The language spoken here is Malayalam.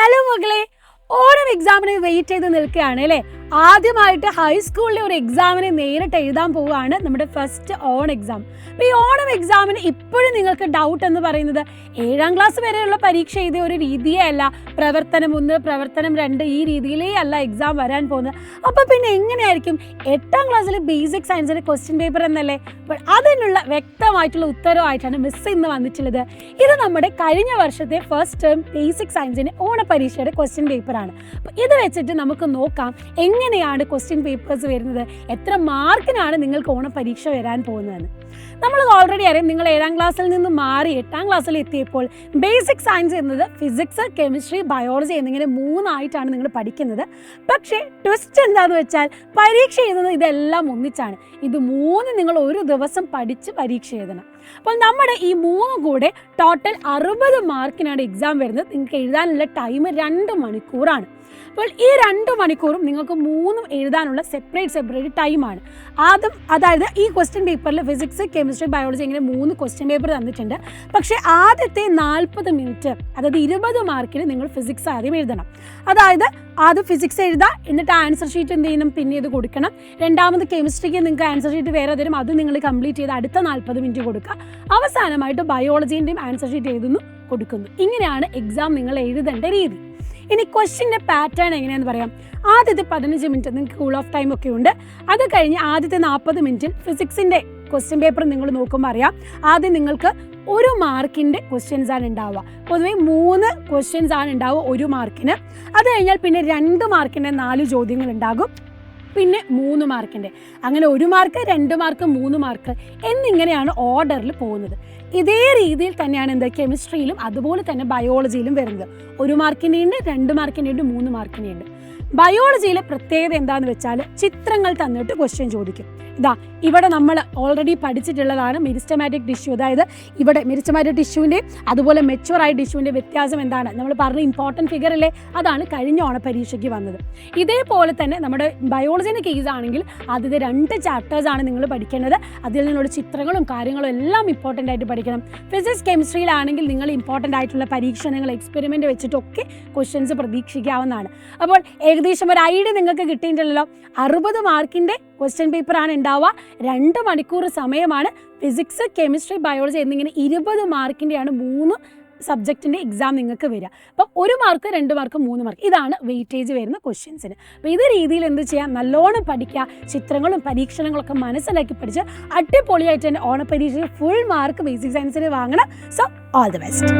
ഹലോ മകളെ, ഓണം എക്സാമിന് വെയിറ്റ് ചെയ്ത് നിൽക്കുകയാണ് അല്ലേ? ആദ്യമായിട്ട് ഹൈസ്കൂളിലെ ഒരു എക്സാമിനെ നേരിട്ട് എഴുതാൻ പോവുകയാണ് നമ്മുടെ ഫസ്റ്റ് ഓൺ എക്സാം. അപ്പോൾ ഈ ഓണം എക്സാമിന് ഇപ്പോഴും നിങ്ങൾക്ക് ഡൗട്ട് എന്ന് പറയുന്നത് 7ാം ക്ലാസ് വരെയുള്ള പരീക്ഷ എഴുതിയ ഒരു രീതിയേ അല്ല, പ്രവർത്തനം 1, പ്രവർത്തനം 2 ഈ രീതിയിലേ അല്ല എക്സാം വരാൻ പോകുന്നത്. അപ്പോൾ പിന്നെ എങ്ങനെയായിരിക്കും 8ാം ക്ലാസ്സിലെ ബേസിക് സയൻസിൻ്റെ ക്വസ്റ്റ്യൻ പേപ്പർ എന്നല്ലേ? അപ്പോൾ അതിനുള്ള വ്യക്തമായിട്ടുള്ള ഉത്തരവായിട്ടാണ് മിസ് ഇന്ന് വന്നിട്ടുള്ളത്. ഇത് നമ്മുടെ കഴിഞ്ഞ വർഷത്തെ ഫസ്റ്റ് ടേം ബേസിക് സയൻസിൻ്റെ ഓണപരീക്ഷയുടെ ക്വസ്റ്റ്യൻ പേപ്പറാണ്. അപ്പോൾ ഇത് വെച്ചിട്ട് നമുക്ക് നോക്കാം എങ്ങനെയാണ് ക്വസ്റ്റ്യൻ പേപ്പേഴ്സ് വരുന്നത്, എത്ര മാർക്കിനാണ് നിങ്ങൾക്ക് ഓണപരീക്ഷ വരാൻ പോകുന്നതെന്ന്. നമ്മൾ ഓൾറെഡി അറിയാം, നിങ്ങൾ 7ാം ക്ലാസ്സിൽ നിന്ന് മാറി 8ാം ക്ലാസ്സിൽ എത്തിയപ്പോൾ ബേസിക് സയൻസ് എന്നത് ഫിസിക്സ്, കെമിസ്ട്രി, ബയോളജി എന്നിങ്ങനെ 3 ആയിട്ടാണ് നിങ്ങൾ പഠിക്കുന്നത്. പക്ഷേ ട്വിസ്റ്റ് എന്താണെന്ന് വെച്ചാൽ പരീക്ഷ എഴുതുന്നത് ഇതെല്ലാം ഒന്നിച്ചാണ്. ഇത് 3 നിങ്ങൾ ഒരു ദിവസം പഠിച്ച് പരീക്ഷ എഴുതണം. അപ്പോൾ നമ്മുടെ ഈ 3 കൂടെ ടോട്ടൽ 60 മാർക്കിനാണ് എക്സാം വരുന്നത്. നിങ്ങൾക്ക് എഴുതാനുള്ള ടൈം 2 മണിക്കൂറാണ്. അപ്പോൾ ഈ 2 മണിക്കൂറും നിങ്ങൾക്ക് 3 എഴുതാനുള്ള സെപ്പറേറ്റ് ടൈമാണ്. അതായത് ഈ ക്വസ്റ്റ്യൻ പേപ്പറിൽ ഫിസിക്സ്, കെമിസ്ട്രി, ബയോളജി ഇങ്ങനെ 3 ക്വസ്റ്റ്യൻ പേപ്പർ തന്നിട്ടുണ്ട്. പക്ഷേ ആദ്യത്തെ 40 മിനിറ്റ്, അതായത് 20 മാർക്കിന് നിങ്ങൾ ഫിസിക്സ് ആദ്യം എഴുതണം. അതായത് ആദ്യം ഫിസിക്സ് എഴുതുക, എന്നിട്ട് ആൻസർ ഷീറ്റ് എന്ത് ചെയ്യണം, പിന്നെ ഇത് കൊടുക്കണം. രണ്ടാമത് കെമിസ്ട്രിക്ക് നിങ്ങൾക്ക് ആൻസർ ഷീറ്റ് വേറെ തരും, അത് നിങ്ങൾ കംപ്ലീറ്റ് ചെയ്ത് അടുത്ത 40 മിനിറ്റ് കൊടുക്കുക. അവസാനമായിട്ട് ബയോളജീൻ്റെയും ആൻസർ ഷീറ്റ് എഴുതുന്നു, കൊടുക്കുന്നു. ഇങ്ങനെയാണ് എക്സാം നിങ്ങൾ എഴുതേണ്ട രീതി. ഇനി ക്വസ്റ്റ്യൻ്റെ പാറ്റേൺ എങ്ങനെയാണെന്ന് പറയാം. ആദ്യത്തെ 15 മിനിറ്റ് നിങ്ങൾക്ക് കൂൾ ഓഫ് ടൈം ഒക്കെ ഉണ്ട്. അത് കഴിഞ്ഞ് ആദ്യത്തെ 40 മിനിറ്റിൽ ഫിസിക്സിൻ്റെ ക്വസ്റ്റ്യൻ പേപ്പർ നിങ്ങൾ നോക്കുമ്പോൾ അറിയാം, ആദ്യം നിങ്ങൾക്ക് 1 മാർക്കിൻ്റെ ക്വസ്റ്റ്യൻസ് ആണ് ഉണ്ടാവുക. പൊതുവെ 3 ക്വസ്റ്റ്യൻസ് ആണ് ഉണ്ടാവുക 1 മാർക്കിന്. അത് കഴിഞ്ഞാൽ പിന്നെ 2 മാർക്കിൻ്റെ 4 ചോദ്യങ്ങൾ ഉണ്ടാകും, പിന്നെ 3 മാർക്കിൻ്റെ. അങ്ങനെ 1 മാർക്ക്, 2 മാർക്ക്, 3 മാർക്ക് എന്നിങ്ങനെയാണ് ഓർഡറിൽ പോകുന്നത്. ഇതേ രീതിയിൽ തന്നെയാണ് കെമിസ്ട്രിയിലും അതുപോലെ തന്നെ ബയോളജിയിലും വരുന്നത്. 1 മാർക്കിൻ്റെ ഉണ്ട്, 2 മാർക്കിൻ്റെ ഉണ്ട്, 3 മാർക്കിൻ്റെ ഉണ്ട്. ബയോളജിയിലെ പ്രത്യേകത എന്താണെന്ന് വെച്ചാൽ ചിത്രങ്ങൾ തന്നിട്ട് ക്വസ്റ്റ്യൻ ചോദിക്കും. ഇവിടെ നമ്മൾ ഓൾറെഡി പഠിച്ചിട്ടുള്ളതാണ് മെരിസ്റ്റമാറ്റിക് ടിഷ്യൂ. അതായത് ഇവിടെ മെരിസ്റ്റമാറ്റിക് ടിഷ്യൂവിൻ്റെ അതുപോലെ മെച്ചുവറായ ടിഷ്യൂവിൻ്റെ വ്യത്യാസം എന്താണ് നമ്മൾ പറഞ്ഞ ഇമ്പോർട്ടൻറ്റ് ഫിഗർ അല്ലേ, അതാണ് കഴിഞ്ഞ ഓണപരീക്ഷയ്ക്ക് വന്നത്. ഇതേപോലെ തന്നെ നമ്മുടെ ബയോളജിൻ്റെ കേസ് ആണെങ്കിൽ ആദ്യത്തെ 2 ചാപ്റ്റേഴ്സാണ് നിങ്ങൾ പഠിക്കേണ്ടത്. അതിൽ നിന്നുള്ള ചിത്രങ്ങളും കാര്യങ്ങളും എല്ലാം ഇമ്പോർട്ടൻ്റ് ആയിട്ട് പഠിക്കണം. ഫിസിക്സ്, കെമിസ്ട്രിയിലാണെങ്കിൽ നിങ്ങൾ ഇമ്പോർട്ടൻ്റ് ആയിട്ടുള്ള പരീക്ഷണങ്ങൾ, എക്സ്പെരിമെൻ്റ് വെച്ചിട്ടൊക്കെ ക്വസ്റ്റ്യൻസ് പ്രതീക്ഷിക്കാവുന്നതാണ്. അപ്പോൾ ഏകദേശം ഒരു ഐഡിയ നിങ്ങൾക്ക് കിട്ടിയിട്ടുണ്ടല്ലോ. 60 മാർക്കിൻ്റെ ക്വസ്റ്റ്യൻ പേപ്പറാണ് ഉണ്ടാവുക. 2 മണിക്കൂർ സമയമാണ്. ഫിസിക്സ്, കെമിസ്ട്രി, ബയോളജി എന്നിങ്ങനെ 20 മാർക്കിൻ്റെയാണ് 3 സബ്ജക്റ്റിൻ്റെ എക്സാം നിങ്ങൾക്ക് വരിക. അപ്പം 1 മാർക്ക്, 2 മാർക്ക്, 3 മാർക്ക് ഇതാണ് വെയിറ്റേജ് വരുന്ന ക്വസ്റ്റ്യൻസിന്. അപ്പോൾ ഇത് രീതിയിൽ എന്ത് ചെയ്യാം, നല്ലോണം പഠിക്കുക, ചിത്രങ്ങളും പരീക്ഷണങ്ങളൊക്കെ മനസ്സിലാക്കി പഠിച്ച് അടിപൊളിയായിട്ട് തന്നെ ഓണപരീക്ഷയിൽ ഫുൾ മാർക്ക് ബേസിക് സയൻസിന് വാങ്ങണം. So all the best.